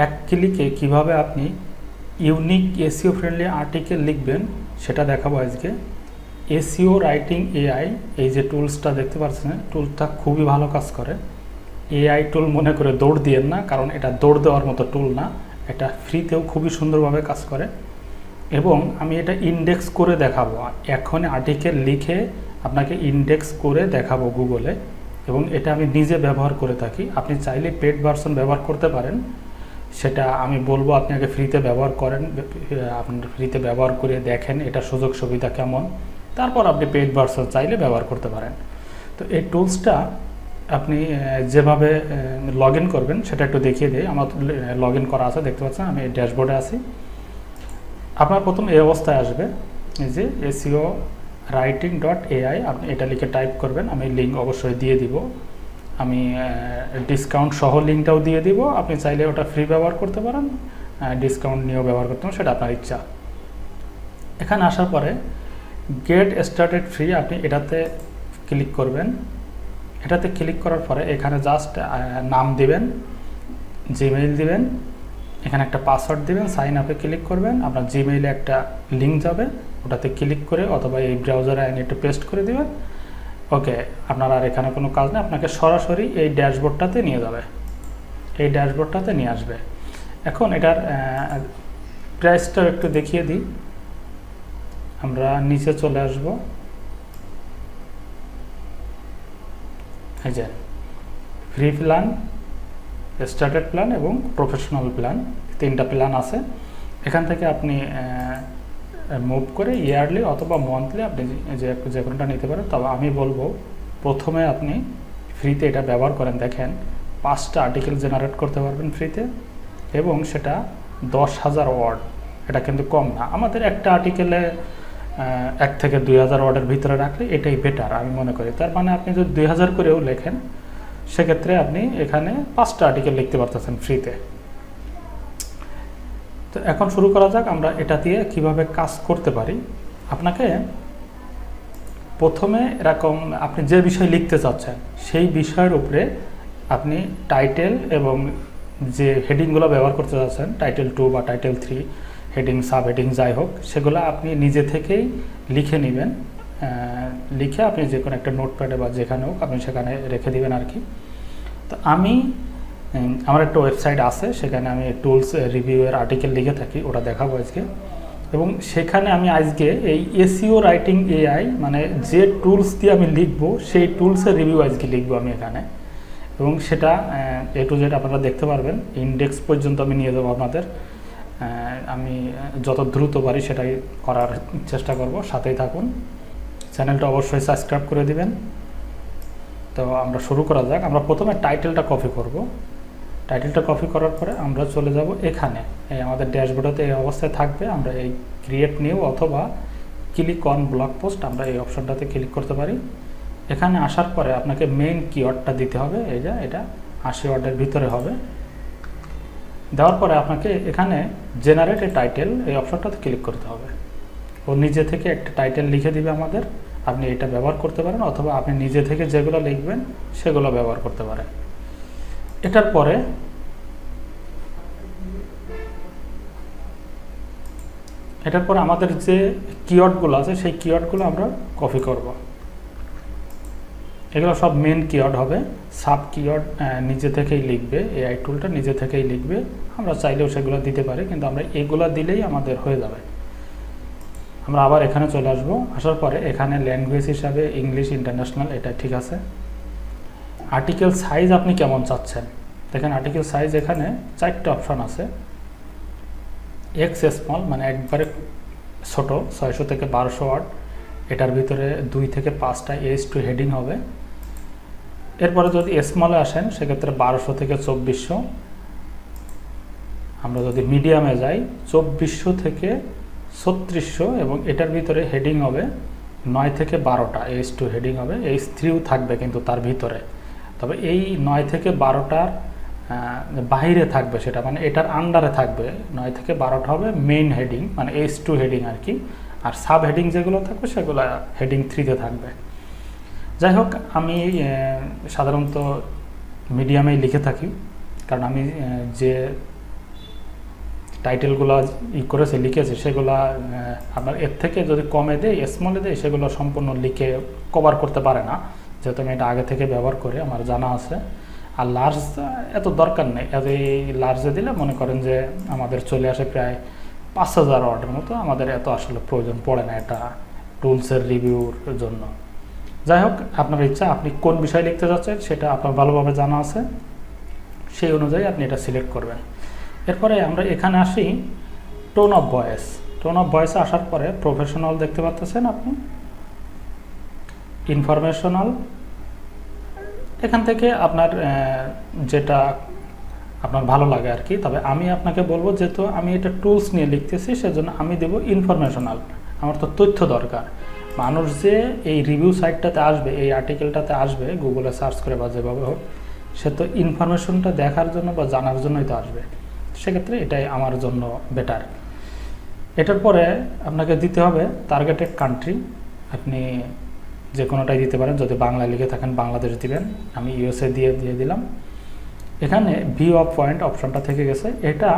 এক ক্লিকে কিভাবে আপনি ইউনিক এসইও ফ্রেন্ডলি আর্টিকেল লিখবেন সেটা দেখাবো আজকে। এসইও রাইটিং এআই, এই যে টুলসটা দেখতে পাচ্ছেন, টুলটা খুবই ভালো কাজ করে। এআই টুল মনে করে দৌড় দিয়েন না, কারণ এটা দৌড় দেওয়ার মতো টুল না, এটা ফ্রিতেও খুবই সুন্দরভাবে কাজ করে। এবং আমি এটা ইন্ডেক্স করে দেখাবো, এখন আর্টিকেল লিখে আপনাকে ইন্ডেক্স করে দেখাবো গুগলে, এবং এটা আমি নিজে ব্যবহার করে থাকি। আপনি চাইলে পেড ভার্সন ব্যবহার করতে পারেন, সেটা আমি বলবো আপনি আগে ফ্রিতে ব্যবহার করেন, আপনার ফ্রিতে ব্যবহার করে দেখেন এটা সুযোগ সুবিধা কেমন, তারপর আপনি পেড ভার্সন চাইলে ব্যবহার করতে পারেন। তো এই টুলসটা আপনি যেভাবে লগ ইন করবেন সেটা একটু দেখিয়ে দিই। আমার লগ ইন করা আছে, দেখতে পাচ্ছেন আমি ড্যাশবোর্ডে আছি। আপনার প্রথম এই অবস্থায় আসবে, এই যে এসইও writing.ai, আপনি এটা লিখে টাইপ করবেন। আমি লিঙ্ক অবশ্যই দিয়ে দিব, আমি ডিসকাউন্ট সহ লিঙ্কটাও দিয়ে দিব। আপনি চাইলে ওটা ফ্রি ব্যবহার করতে পারেন, ডিসকাউন্ট নিয়েও ব্যবহার করতে পারেন, সেটা আপনার ইচ্ছা। এখানে আসার পরে গেট স্টার্টেড ফ্রি, আপনি এটাতে ক্লিক করবেন। এটাতে ক্লিক করার পরে এখানে জাস্ট নাম দিবেন, জিমেইল দিবেন, এখানে একটা পাসওয়ার্ড দিবেন, সাইন আপে ক্লিক করবেন। আপনার জিমেইলে একটা লিঙ্ক যাবে, ওটাতে ক্লিক করে অথবা এই ব্রাউজারে একটু পেস্ট করে দিবেন। ওকে, আপনার আর এখানে কোনো কাজ নেই, আপনাকে সরাসরি এই ড্যাশবোর্ডটাতে নিয়ে যাবে, এই ড্যাশবোর্ডটাতে নিয়ে আসবে। এখন এটার প্রাইসটাও একটু দেখিয়ে দিই। আমরা নিচে চলে আসব, এই যে ফ্রি প্ল্যান, স্টার্টেড প্ল্যান এবং প্রফেশনাল প্ল্যান, তিনটা প্ল্যান আছে। এখান থেকে আপনি মুভ করে ইয়ারলি অথবা মান্থলি আপনি যে কোনোটা নিতে পারেন। তবে আমি বলবো প্রথমে আপনি ফ্রিতে এটা ব্যবহার করেন, দেখেন 5টা আর্টিকেল জেনারেট করতে পারবেন ফ্রিতে, এবং সেটা 10,000 ওয়ার্ড। এটা কিন্তু কম না, আমাদের একটা আর্টিকেলে 1 থেকে 2,000 ওয়ার্ডের ভিতরে রাখলে এটাই বেটার আমি মনে করি। তার মানে আপনি যদি 2,000 করেও লেখেন, সেক্ষেত্রে আপনি এখানে 5টা আর্টিকেল লিখতে পারতেছেন ফ্রিতে। তো এখন শুরু করা যাক, আমরা এটা দিয়ে কিভাবে কাজ করতে পারি। আপনাকে প্রথমে এরকম আপনি যে বিষয় লিখতে চাচ্ছেন সেই বিষয়ের উপরে আপনি টাইটেল এবং যে হেডিংগুলো ব্যবহার করতে চাচ্ছেন, টাইটেল 2 বা টাইটেল 3 হেডিং, সাব হেডিং যাই হোক, সেগুলো আপনি নিজে থেকেই লিখে নেবেন। লিখে আপনি যে কোনো একটা নোটপ্যাডে বা যেখানে হোক আপনি সেখানে রেখে দিবেন আর কি। তো আমার একটা ওয়েবসাইট আছে, সেখানে আমি টুলস রিভিউয়ের আর্টিকেল লিখে থাকি, ওটা দেখাবো আজকে। এবং সেখানে আমি আজকে এই এসইও রাইটিং এআই, মানে যে টুলস দিয়ে আমি লিখবো সেই টুলসের রিভিউ আজকে লিখবো আমি এখানে, এবং সেটা এ টু জেড আপনারা দেখতে পারবেন। ইন্ডেক্স পর্যন্ত আমি নিয়ে যাবো আপনাদের, আমি যত দ্রুত পারি সেটাই করার চেষ্টা করব। সাথেই থাকুন, চ্যানেলটা অবশ্যই সাবস্ক্রাইব করে দিবেন। তো আমরা শুরু করা যাক। আমরা প্রথমে টাইটেলটা কপি করব। টাইটেলটা কপি করার পরে আমরা চলে যাব এখানে, এই আমাদের ড্যাশবোর্ডে এই অবস্থায় থাকবে। আমরা এই ক্রিয়েট নিউ অথবা ক্লিক অন ব্লগ পোস্ট, আমরা এই অপশনটাতে ক্লিক করতে পারি। এখানে আসার পরে আপনাকে মেইন কিওয়ার্ডটা দিতে হবে, এই যে এটা 80 ওয়ার্ডের ভিতরে হবে। দেওয়ার পরে আপনাকে এখানে জেনারেট এ টাইটেল, এই অপশনটাতে ক্লিক করতে হবে। ও নিজে থেকে একটা টাইটেল লিখে দিবে আমাদের, আপনি এটা ব্যবহার করতে পারেন, অথবা আপনি নিজে থেকে যেগুলো লিখবেন সেগুলো ব্যবহার করতে পারেন। এটার পরে আমাদের যে কিওয়ার্ডগুলো আছে সেই কিওয়ার্ডগুলো আমরা কপি করব। এগুলো সব মেন কিওয়ার্ড হবে, সাব কিওয়ার্ড নিজে থেকেই লিখবে, এআই টুলটা নিজে থেকেই লিখবে। আমরা চাইলেও সেগুলো দিতে পারি, কিন্তু আমরা এগুলো দিলেই আমাদের হয়ে যাবে। আমরা আবার এখানে চলে আসব, আসার পরে এখানে ল্যাঙ্গুয়েজ হিসাবে ইংলিশ ইন্টারন্যাশনাল, এটা ঠিক আছে। আর্টিকেল সাইজ আপনি কেমন চাচ্ছেন, দেখেন আর্টিকেল সাইজ এখানে 4টা অপশন আছে। এক্স স্মল, মানে একবারে ছোট, 600 থেকে 1200 ওয়ার্ড, এটার ভিতরে 2 থেকে 5টা H2 হেডিং হবে। এরপরে যদি স্মলে আসেন সেক্ষেত্রে 1200 থেকে 2400। আমরা যদি মিডিয়ামে যাই 2400 থেকে 3600, এবং এটার ভিতরে হেডিং হবে 9 থেকে 12টা H2 হেডিং হবে। H3ও থাকবে কিন্তু তার ভিতরে, তবে এই 9 থেকে 12টার বাইরে থাকবে, সেটা মানে এটার আন্ডারে থাকবে। 9 থেকে 12টা হবে মেইন হেডিং, মানে H2 হেডিং আর কি, আর সাব হেডিং যেগুলো থাকবে সেগুলো হেডিং 3তে থাকবে। যাই হোক, আমি সাধারণত মিডিয়ামেই লিখে থাকি, কারণ আমি যে টাইটেলগুলো করেছে লিখেছে সেগুলো আপনার এর থেকে যদি কমে দেয় স্মলে দেয় সেগুলো সম্পূর্ণ লিখে কভার করতে পারে না, যেহেতু আমি এটা আগে থেকে ব্যবহার করি আমার জানা আছে। আর লার্জ এত দরকার নেই, এই লার্জে দিলে মনে করেন যে আমাদের চলে আসে প্রায় 5000 ওয়ার্ডের মতো, আমাদের এত আসলে প্রয়োজন পড়ে না এটা টুলসের রিভিউর জন্য। যাই হোক, আপনার ইচ্ছা আপনি কোন বিষয় লিখতে যাচ্ছেন সেটা আপনার ভালোভাবে জানা আছে, সেই অনুযায়ী আপনি এটা সিলেক্ট করবেন। এরপরে আমরা এখানে আসি tone of voice. Tone of ভয়েসে আসার পরে প্রফেশনাল দেখতে পাচ্ছেন আপনি, ইনফরমেশনাল, এখান থেকে আপনার যেটা আপনার ভালো লাগে আর কি। তবে আমি আপনাকে বলবো যেহেতু আমি এটা টুলস নিয়ে লিখতেছি সেজন্য আমি দেব ইনফরমেশনাল। আমার তো তথ্য দরকার, মানুষ যে এই রিভিউ সাইটটাতে আসবে, এই আর্টিকেলটাতে আসবে গুগলে সার্চ করে বা যেভাবে হোক, সে তো ইনফরমেশনটা দেখার জন্য বা জানার জন্যই তো আসবে, সেক্ষেত্রে এটাই আমার জন্য বেটার। এটার পরে আপনাকে দিতে হবে টার্গেটেড কান্ট্রি, আপনি যে কোনোটাই দিতে পারেন, যদি বাংলায় লিখে থাকেন বাংলাদেশ দিবেন, আমি ইউএসএ দিয়ে দিলাম। এখানে ভিউ অফ পয়েন্ট অপশনটা থেকে গেছে, এটা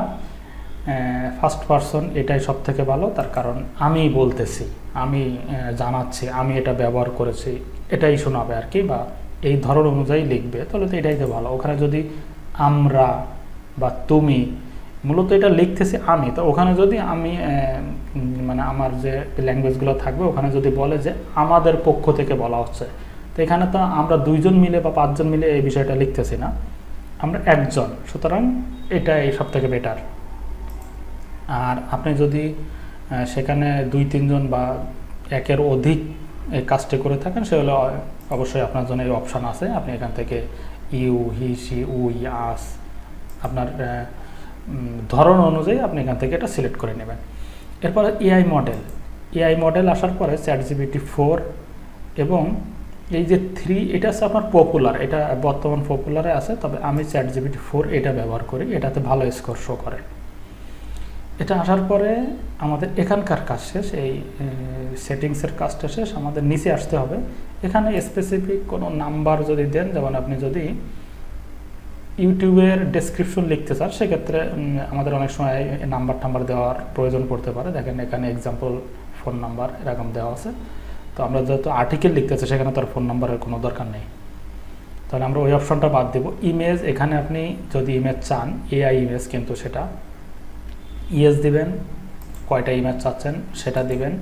ফার্স্ট পারসন, এটাই সব থেকে ভালো, তার কারণ আমি বলতেছি, আমি জানাচ্ছি, আমি এটা ব্যবহার করেছি, এটাই শোনাবে আর কি, বা এই ধরন অনুযায়ী লিখবে, তাহলে তো এটাই তো ভালো। ওখানে যদি আমরা বা তুমি, মূলত এটা লিখতেছি আমি, তো ওখানে যদি আমি মানে আমার যে ল্যাঙ্গুয়েজগুলো থাকবে ওখানে যদি বলে যে আমাদের পক্ষ থেকে বলা হচ্ছে, তো এখানে তো আমরা 2 জন মিলে বা 5 জন মিলে এই বিষয়টা লিখতেছি না, আমরা একজন, সুতরাং এটাই সব থেকে বেটার। আর আপনি যদি সেখানে 2-3 জন বা একের অধিক এই কাজটি করে থাকেন, সেগুলো অবশ্যই আপনার জন্য এই অপশান আছে, আপনি এখান থেকে ইউ, হি, সি, উই, আস, আপনার ধরন অনুযায়ী আপনি এখান থেকে এটা সিলেক্ট করে নেবেন। এরপরে এআই মডেল আসার পরে চ্যাটজিপিটি 4 এবং এই যে 3, এটা হচ্ছে আপনার পপুলার, এটা বর্তমান পপুলারে আছে, তবে আমি চ্যাটজিপিটি 4 এটা ব্যবহার করি, এটাতে ভালো স্কোর শো করে। এটা আসার পরে আমাদের এখানকার কাজ শেষ, এই সেটিংসের কাজটা শেষ, আমাদের নিচে আসতে হবে। এখানে স্পেসিফিক কোনো নাম্বার যদি দেন, যেমন আপনি যদি ইউটিউবের ডেসক্রিপশন লিখতে চান, সেক্ষেত্রে আমাদের অনেক সময় নাম্বার দেওয়ার প্রয়োজন পড়তে পারে। দেখেন এখানে এক্সাম্পল ফোন নাম্বার এরকম দেওয়া আছে, তো আমরা যেহেতু আর্টিকেল লিখতেছি সেখানে তার ফোন নাম্বারের কোনো দরকার নেই, তাহলে আমরা ওই অপশনটা বাদ দেব। ইমেজ, এখানে আপনি যদি ইমেজ চান, এআই ইমেজ, কিন্তু সেটা ইয়েস দিবেন, কয়টা ইমেজ চাচ্ছেন সেটা দিবেন,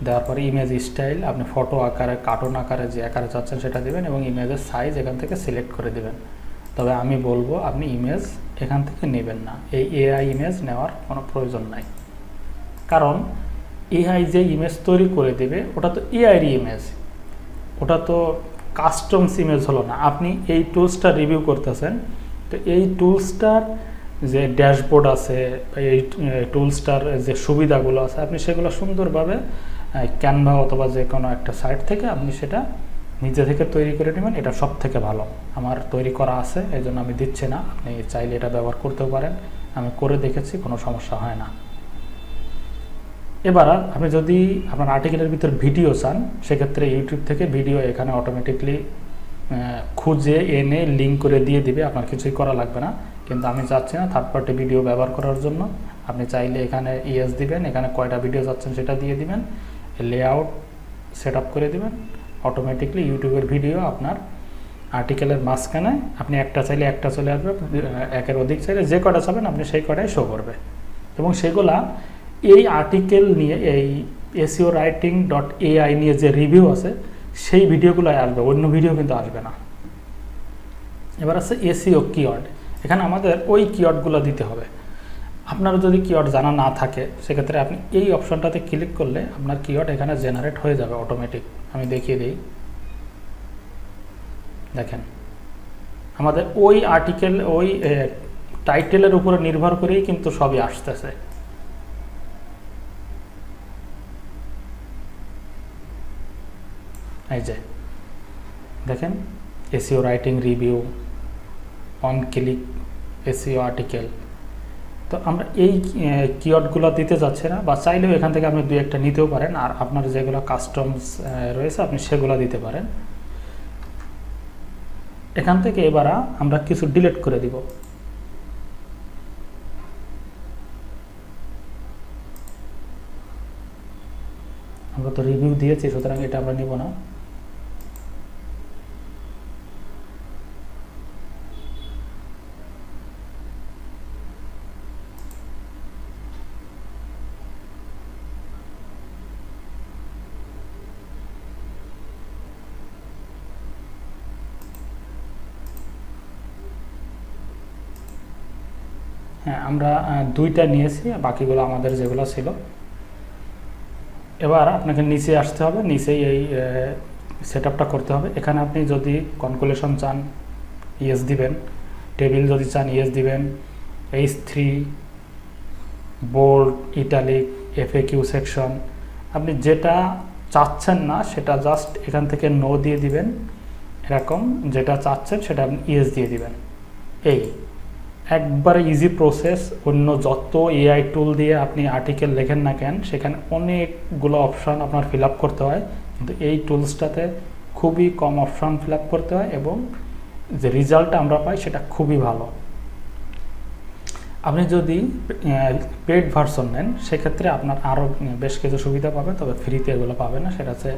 দেওয়ার পরে ইমেজ স্টাইল, আপনি ফটো আকারে, কার্টুন আকারে, যে আকারে চাচ্ছেন সেটা দিবেন, এবং ইমেজের সাইজ এখান থেকে সিলেক্ট করে দিবেন। তবে আমি বলবো আপনি ইমেজ এখান থেকে নেবেন না, এই এআই ইমেজ নেওয়ার কোনো প্রয়োজন নাই, কারণ এআই যে ইমেজ তৈরি করে দেবে ওটা তো এআইর ইমেজ, ওটা তো কাস্টমস ইমেজ হলো না। আপনি এই টুলসটা রিভিউ করতেছেন, তো এই টুলসটার যে ড্যাশবোর্ড আছে, এই টুলসটার যে সুবিধাগুলো আছে, আপনি সেগুলো সুন্দরভাবে ক্যানভা অথবা যে কোনো একটা সাইট থেকে আপনি সেটা নিজে থেকে তৈরি করে নেবেন, এটা সব থেকে ভালো। আমার তৈরি করা আছে, এই জন্য আমি দিচ্ছি না, আপনি চাইলে এটা ব্যবহার করতেও পারেন, আমি করে দেখেছি, কোনো সমস্যা হয় না। এবার আপনি যদি আপনার আর্টিকেলের ভিতর ভিডিও চান, সেক্ষেত্রে ইউটিউব থেকে ভিডিও এখানে অটোমেটিকলি খুঁজে এনে লিঙ্ক করে দিয়ে দিবে, আপনার কিছুই করা লাগবে না। কিন্তু আমি চাচ্ছি না থার্ড পার্টি ভিডিও ব্যবহার করার জন্য, আপনি চাইলে এখানে ইয়েস দিবেন, এখানে কয়টা ভিডিও চাচ্ছেন সেটা দিয়ে দিবেন, লেআউট সেট আপ করে দিবেন, অটোমেটিকলি ইউটিউবের ভিডিও আপনার আর্টিকেলের মাঝখানে, আপনি একটা চাইলে একটা চলে আসবে, একের অধিক চাইলে যে কটা চাবেন আপনি সেই কটাই শো করবে, এবং সেগুলা এই আর্টিকেল নিয়ে, এই SEOwriting.ai নিয়ে যে রিভিউ আছে সেই ভিডিওগুলোই আসবে, অন্য ভিডিও কিন্তু আসবে না। এবার আছে SEO কিওয়ার্ড, এখানে আমাদের ওই কিওয়ার্ডগুলো দিতে হবে। আপনার যদি কিওয়ার্ড জানা না থাকে, সেক্ষেত্রে আপনি এই অপশনটাতে ক্লিক করলে আপনার কিওয়ার্ড এখানে জেনারেট হয়ে যাবে অটোমেটিক। আমি দেখিয়ে দিই, দেখেন আমাদের ওই আর্টিকেল, ওই টাইটেলের উপরে নির্ভর করেই কিন্তু সবই আসতেছে। এই যে দেখেন, SEO writing review, on click SEO article. তো আমরা এই কিওয়ার্ডগুলো দিতে যাচ্ছি না, বা চাইলেও এখান থেকে আপনি 2-1টা নিতেও পারেন, আর আপনার যেগুলো কাস্টমস রয়েছে আপনি সেগুলো দিতে পারেন। এখান থেকে এবার আমরা কিছু ডিলিট করে দিব। আমরা তো রিভিউ দিয়েছি, সুতরাং এটা আমরা নিব না। হ্যাঁ, আমরা দুইটা নিয়েছি, বাকিগুলো আমাদের যেগুলো ছিল। এবার আপনাকে নিচে আসতে হবে, নিচেই এই সেটআপটা করতে হবে। এখানে আপনি যদি কনকুলেশন চান ইয়েস দিবেন, টেবিল যদি চান ইয়েস দিবেন, H3 bold, italic, FAQ section, আপনি যেটা চাচ্ছেন না সেটা জাস্ট এখান থেকে নো দিয়ে দিবেন। এরকম যেটা চাচ্ছেন সেটা আপনি ইয়েস দিয়ে দিবেন। এই একবারে ইজি প্রসেস। অন্য যত AI টুল দিয়ে আপনি আর্টিকেল লেখেন না কেন, সেখানে অনেকগুলো অপশান আপনার ফিল আপ করতে হয়, কিন্তু এই টুলসটাতে খুবই কম অপশান ফিল আপ করতে হয় এবং যে রেজাল্টটা আমরা পাই সেটা খুবই ভালো। আপনি যদি পেড ভার্সন নেন সেক্ষেত্রে আপনার আরও বেশ কিছু সুবিধা পাবে, তবে ফ্রিতে এগুলো পাবে না। সেটা হচ্ছে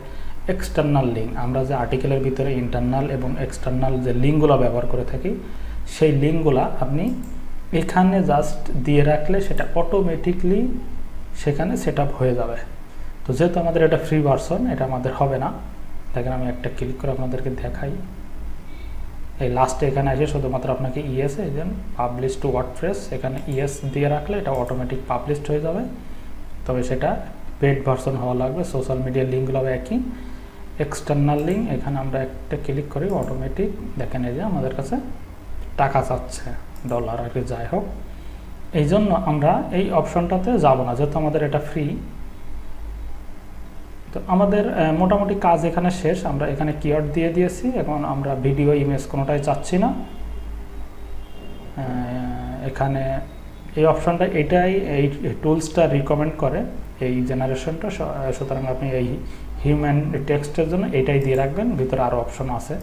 এক্সটার্নাল লিঙ্ক। আমরা যে আর্টিকেলের ভিতরে ইন্টারনাল এবং এক্সটার্নাল যে লিঙ্কগুলো ব্যবহার করে থাকি, সেই লিঙ্কগুলো আপনি এখানে জাস্ট দিয়ে রাখলে সেটা অটোমেটিকলি সেখানে সেট আপ হয়ে যাবে। তো যেহেতু আমাদের এটা ফ্রি ভার্সন, এটা আমাদের হবে না। দেখেন আমি একটা ক্লিক করে আপনাদেরকে দেখাই। এই লাস্টে এখানে এসে শুধুমাত্র আপনাকে ইয়েস, এই যে পাবলিশ টু ওয়ার্ডপ্রেস, এখানে ইয়েস দিয়ে রাখলে এটা অটোমেটিক পাবলিশড হয়ে যাবে। তবে সেটা পেড ভার্সন হওয়া লাগবে। সোশ্যাল মিডিয়ার লিঙ্কগুলো একই। এক্সটার্নাল লিঙ্ক, এখানে আমরা একটা ক্লিক করি, অটোমেটিক দেখেন এই যে আমাদের কাছে টাকা চাচ্ছে, ডলার আর কি, যাই হোক। এই জন্য আমরা এই অপশনটাতে যাব না, যেহেতু আমাদের এটা ফ্রি। তো আমাদের মোটামুটি কাজ এখানে শেষ। আমরা এখানে কিওয়ার্ড দিয়ে দিয়েছি। এখন আমরা ভিডিও, ইমেজ কোনোটাই চাচ্ছি না। এখানে এই অপশনটা এটাই, এই টুলসটা রিকমেন্ড করে এই জেনারেশনটা। সুতরাং আপনি এই হিউম্যান টেক্সটের জন্য এটাই দিয়ে রাখবেন। ভিতরে আরও অপশন আছে।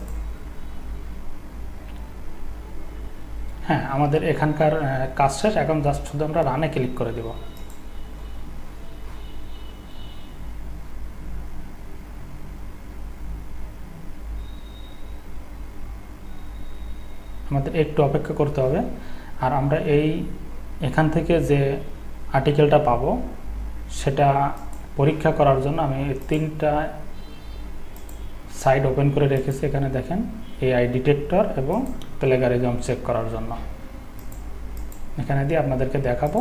হ্যাঁ, আমাদের এখানকার কাজ শেষ। এখন জাস্ট শুধু আমরা রানে ক্লিক করে দেব। আমাদের একটু অপেক্ষা করতে হবে। আর আমরা এখান থেকে যে আর্টিকেলটা পাবো সেটা পরীক্ষা করার জন্য আমি 3টা সাইট ওপেন করে রেখেছি। এখানে দেখেন AI ডিটেক্টর এবং প্লেগারিজম চেক করার জন্য। এখানে দিয়ে আপনাদেরকে দেখাবো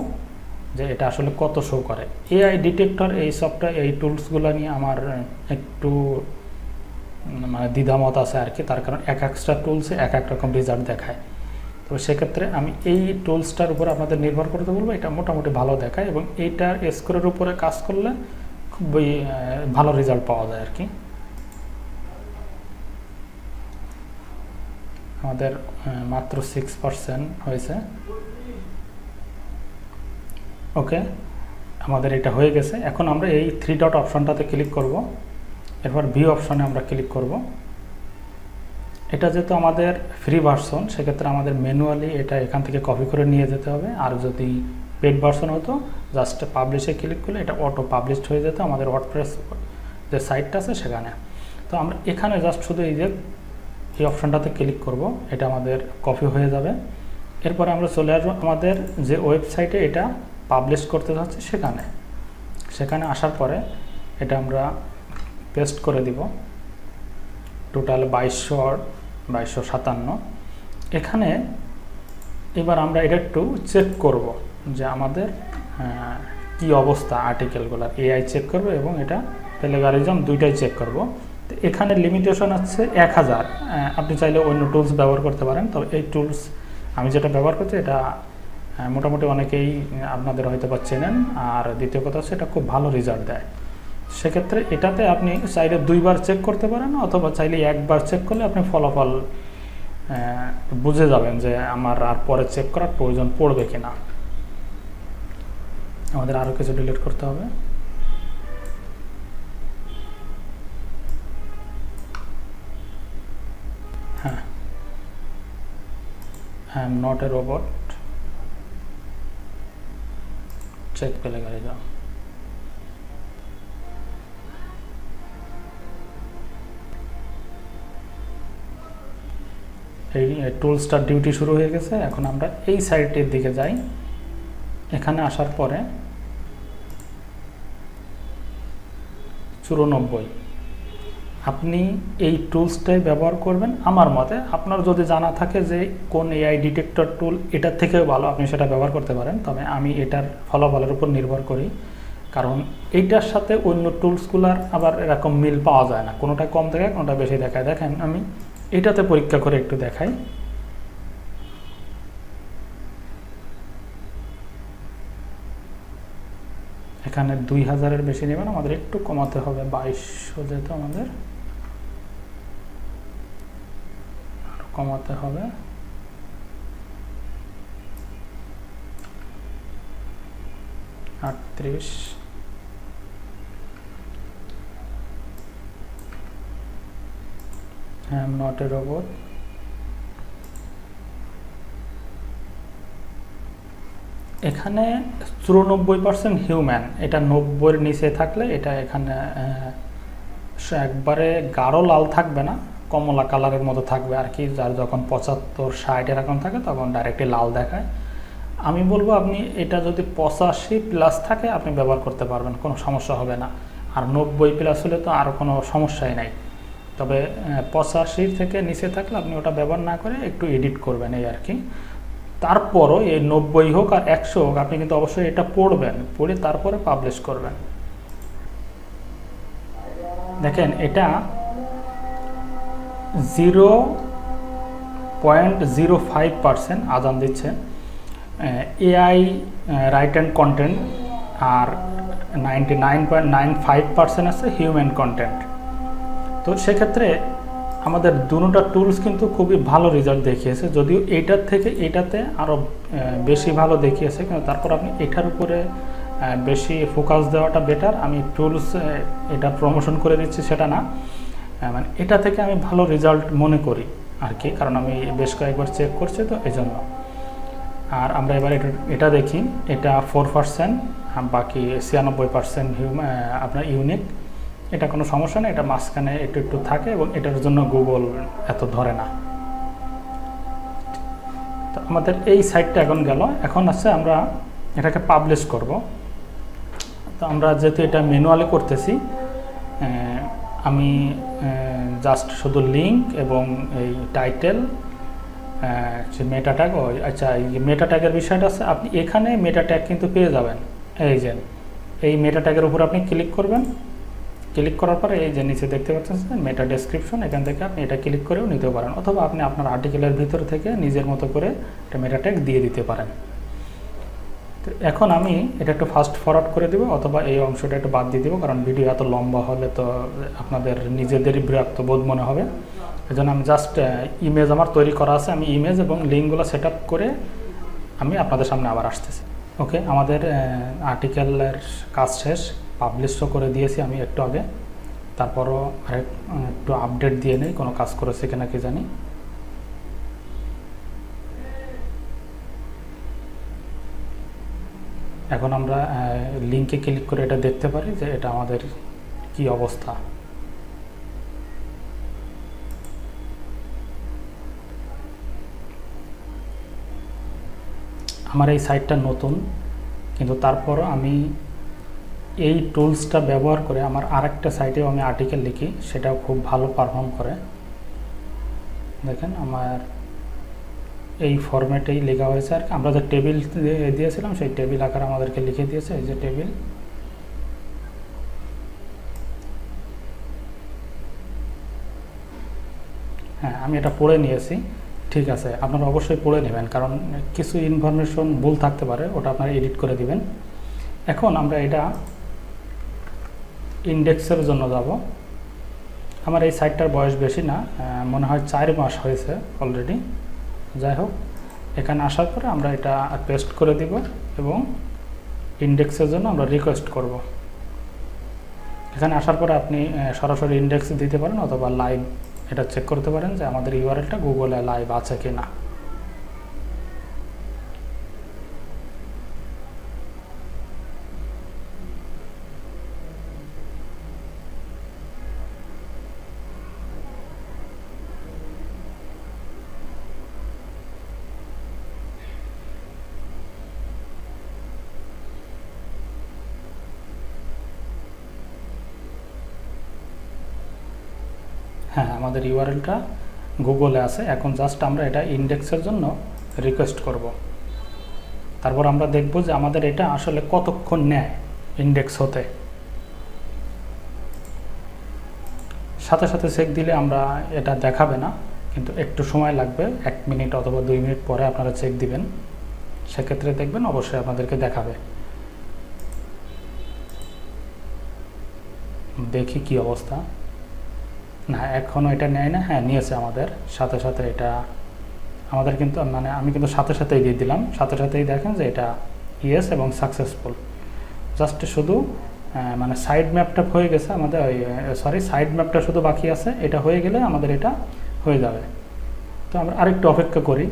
যে এটা আসলে কত শো করে। AI ডিটেক্টর, এই সফটওয়্যার, এই টুলসগুলো নিয়ে আমার একটু মানে দ্বিধামত আছে আর কি। তার কারণ এক একটা টুলসে এক এক রকম রেজাল্ট দেখায়। তো সেক্ষেত্রে আমি এই টুলসটার উপর আপনাদের নির্ভর করতে বলবো। এটা মোটামুটি ভালো দেখায় এবং এইটার স্কোরের উপরে কাজ করলে খুবই ভালো রেজাল্ট পাওয়া যায় আর কি। আমাদের মাত্র 6% হয়েছে। ওকে, আমাদের এটা হয়ে গেছে। এখন আমরা এই 3 ডট অপশনটাতে ক্লিক করব। এরপর ভিউ অপশনে আমরা ক্লিক করব। এটা যেহেতু আমাদের ফ্রি ভার্সন, সেক্ষেত্রে আমাদের ম্যানুয়ালি এটা এখান থেকে কপি করে নিয়ে যেতে হবে। আর যদি পেড ভার্সন হতো, জাস্ট পাবলিশে ক্লিক করলে এটা অটো পাবলিশড হয়ে যেত আমাদের ওয়ার্ডপ্রেস যে সাইটটা আছে সেখানে। তো আমরা এখানে জাস্ট শুধু এই অপশনটাতে ক্লিক করব। এটা আমাদের কপি হয়ে যাবে। এরপরে আমরা চলে আসবো আমাদের যে ওয়েবসাইটে এটা পাবলিশ করতে যাচ্ছে সেখানে আসার পরে এটা আমরা পেস্ট করে দিব। টোটাল 2257। এখানে এবার আমরা এটা একটু চেক করব যে আমাদের কি অবস্থা আর্টিকেলগুলোর। AI চেক করব এবং এটা প্লেগারিজম দুইটাই চেক করব। তো এখানে লিমিটেশন আছে 1000। আপনি চাইলে অন্য টুলস ব্যবহার করতে পারেন। তবে এই টুলস আমি যেটা ব্যবহার করছি এটা মোটামুটি অনেকেই আপনাদের হয়তো বা চেনেন। আর দ্বিতীয় কথা হচ্ছে এটা খুব ভালো রেজাল্ট দেয়। সেক্ষেত্রে এটাতে আপনি চাইলে 2বার চেক করতে পারেন, অথবা চাইলে 1বার চেক করলে আপনি ফলাফল বুঝে যাবেন যে আমার আর পরে চেক করার প্রয়োজন পড়বে কিনা। আমাদের আরও কিছু ডিলিট করতে হবে। হ্যাঁ, I am not a robot, check plagiarism. এই টুলসটার ডিউটি শুরু হয়ে গেছে। এখন আমরা এই সাইটের দিকে যাই। এখানে আসার পরে 94 আপনি এই টুলসটাই ব্যবহার করবেন। আমার মতে আপনার যদি জানা থাকে যে কোন এআই ডিটেক্টর টুল এটার থেকেও ভালো, আপনি সেটা ব্যবহার করতে পারেন। তবে আমি এটার ফলাফলের উপর নির্ভর করি, কারণ এইটার সাথে অন্য টুলসগুলার আবার এরকম মিল পাওয়া যায় না, কোনোটা কম দেখায় কোনোটা বেশি দেখায়। দেখেন আমি এটাতে পরীক্ষা করে একটু দেখাই। এখানে 2000-এর বেশি নেবেন, আমাদের একটু কমাতে হবে, 2200 যেহেতু আমাদের আরো কমাতে হবে। I am not a robot। এখানে 94% হিউম্যান, এটা 90-এর নিচে থাকলে এটা এখানে একবারে গাঢ় লাল থাকবে না, কমলা কালারের মতো থাকবে আর কি। যার যখন 75-60 এরকম থাকে তখন ডাইরেক্টলি লাল দেখায়। আমি বলবো আপনি এটা যদি 85+ থাকে আপনি ব্যবহার করতে পারবেন, কোনো সমস্যা হবে না। আর 90+ হলে তো আর কোনো সমস্যাই নাই। তবে 85 থেকে নিচে থাকলে আপনি ওটা ব্যবহার না করে একটু এডিট করবেন এই আর কি। তারপরও এই 90 হোক আর 100 হোক আপনি কিন্তু অবশ্যই এটা পড়বেন, পড়ে তারপরে পাবলিশ করবেন। দেখেন এটা 0.05% আজান দিচ্ছে এআই রাইট অ্যান্ড কন্টেন্ট, আর 99.95% আছে হিউম্যান কন্টেন্ট। তো সেক্ষেত্রে আমাদের দুটোটা টুলস কিন্তু খুবই ভালো রেজাল্ট দেখিয়েছে, যদিও এইটার থেকে এটাতে আরও বেশি ভালো দেখিয়েছে, কিন্তু তারপর আপনি এটার উপরে বেশি ফোকাস দেওয়াটা বেটার। আমি টুলস এটা প্রমোশন করে দিচ্ছি সেটা না, মানে এটা থেকে আমি ভালো রেজাল্ট মনে করি আর কি, কারণ আমি বেশ কয়েকবার চেক করছি তো এই জন্য। আর আমরা এবার এটা দেখি, এটা 4%, বাকি 96% আপনার ইউনিক। এটা কোনো সমস্যা নেই, এটা মাঝখানে একটু একটু থাকে এবং এটার জন্য গুগল এত ধরে না। তো আমাদের এই সাইটটা এখন গেল, এখন আছে আমরা এটাকে পাবলিশ করব। তো আমরা যেহেতু এটা ম্যানুয়ালি করতেছি, আমি জাস্ট শুধু লিঙ্ক এবং এই টাইটেল যে মেটা ট্যাগ, আচ্ছা এই মেটা ট্যাগের বিষয়টা আছে, আপনি এখানে মেটা ট্যাগ কিন্তু পেয়ে যাবেন। এই যে এই মেটা ট্যাগের উপর আপনি ক্লিক করবেন, ক্লিক করার পরে এই যে নিচে দেখতে পাচ্ছেন মেটা ডেসক্রিপশন, এখান থেকে আপনি এটা ক্লিক করেও নিতে পারেন, অথবা আপনি আপনার আর্টিকেলের ভিতর থেকে নিজের মতো করে একটা মেটা ট্যাগ দিয়ে দিতে পারেন। তো এখন আমি এটা একটু ফাস্ট ফরওয়ার্ড করে দেবো, অথবা এই অংশটা একটু বাদ দিয়ে দেবো, কারণ ভিডিও এত লম্বা হলে তো আপনাদের নিজেদেরই বিরক্ত বোধ মনে হবে। এই জন্য আমি জাস্ট ইমেজ আমার তৈরি করা আছে, আমি ইমেজ এবং লিঙ্কগুলো সেট আপ করে আমি আপনাদের সামনে আবার আসতেছি। ওকে, আমাদের আর্টিকেলের কাজ শেষ, পাবলিশও করে দিয়েছি আমি একটু আগে। তারপরও একটু আপডেট দিয়ে নেই, কোনো কাজ করেছে কিনা কি জানি। এখন আমরা লিঙ্কে ক্লিক করে এটা দেখতে পারি যে এটা আমাদের কি অবস্থা। আমার এই সাইটটা নতুন, কিন্তু তারপরও আমি এই টুলসটা ব্যবহার করে আমার আরেকটা সাইটেও আমি আর্টিকেল লিখি, সেটাও খুব ভালো পারফর্ম করে। দেখেন আমার এই ফরম্যাটেই লেখা হয়েছে আর আমরা যে টেবিল দিয়েছিলাম সেই টেবিল আকার আমাদেরকে লিখে দিয়েছে, এই যে টেবিল। হ্যাঁ, আমি এটা পড়ে নিয়েছি, ঠিক আছে। আপনারা অবশ্যই পড়ে নেবেন, কারণ কিছু ইনফরমেশন ভুল থাকতে পারে, ওটা আপনারা এডিট করে দিবেন। এখন আমরা এটা ইন্ডেক্সের জন্য যাব। আমার এই সাইটটার বয়স বেশি না, মনে হয় 4 মাস হয়েছে অলরেডি। যাই হোক, এখানে আসার পরে আমরা এটা পেস্ট করে দিব এবং ইন্ডেক্সের জন্য আমরা রিকোয়েস্ট করব। এখানে আসার পরে আপনি সরাসরি ইন্ডেক্স দিতে পারেন, অথবা লাইভ এটা চেক করতে পারেন যে আমাদের ইউআরএলটা গুগলে লাইভ আছে কি না। হ্যাঁ, আমাদের ইউআরএলটা গুগলে আছে। এখন জাস্ট আমরা এটা ইন্ডেক্সের জন্য রিকোয়েস্ট করব। তারপর আমরা দেখব যে আমাদের এটা আসলে কতক্ষণ নেয় ইন্ডেক্স হতে। সাথে সাথে চেক দিলে আমরা এটা দেখাবে না, কিন্তু একটু সময় লাগবে, 1 মিনিট অথবা 2 মিনিট পরে আপনারা চেক দিবেন, সেক্ষেত্রে দেখবেন অবশ্যই আপনাদেরকে দেখাবে। দেখি কি অবস্থা। না, এখনও এটা নেয় না। হ্যাঁ, নিয়েছে আমাদের সাথে সাথে। এটা আমাদের কিন্তু মানে আমি কিন্তু সাথে সাথেই দিয়ে দিলাম, সাথে সাথেই দেখেন যে এটা ইয়েস এবং সাকসেসফুল। জাস্ট শুধু মানে সাইড ম্যাপটা হয়ে গেছে আমাদের, সাইড ম্যাপটা শুধু বাকি আছে। এটা হয়ে গেলে আমাদের এটা হয়ে যাবে। তো আমরা আরেকটু অপেক্ষা করি।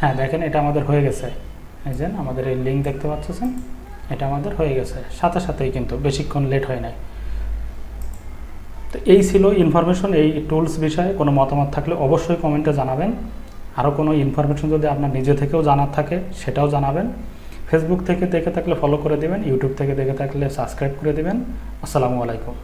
হ্যাঁ, দেখেন এটা আমাদের হয়ে গেছে। এই যে আমাদের এই লিঙ্ক দেখতে পাচ্ছেন, এটা আমাদের হয়ে গেছে সাথে সাথেই, কিন্তু বেশিক্ষণ লেট হয় নাই। তো এই ছিল ইনফরমেশন এই টুলস বিষয়ে। কোনো মতামত থাকলে অবশ্যই কমেন্টে জানাবেন। আরও কোনো ইনফরমেশন যদি আপনার নিজে থেকেও জানার থাকে সেটাও জানাবেন। ফেসবুক থেকে দেখে থাকলে ফলো করে দেবেন, ইউটিউব থেকে দেখে থাকলে সাবস্ক্রাইব করে দেবেন। আসসালামু আলাইকুম।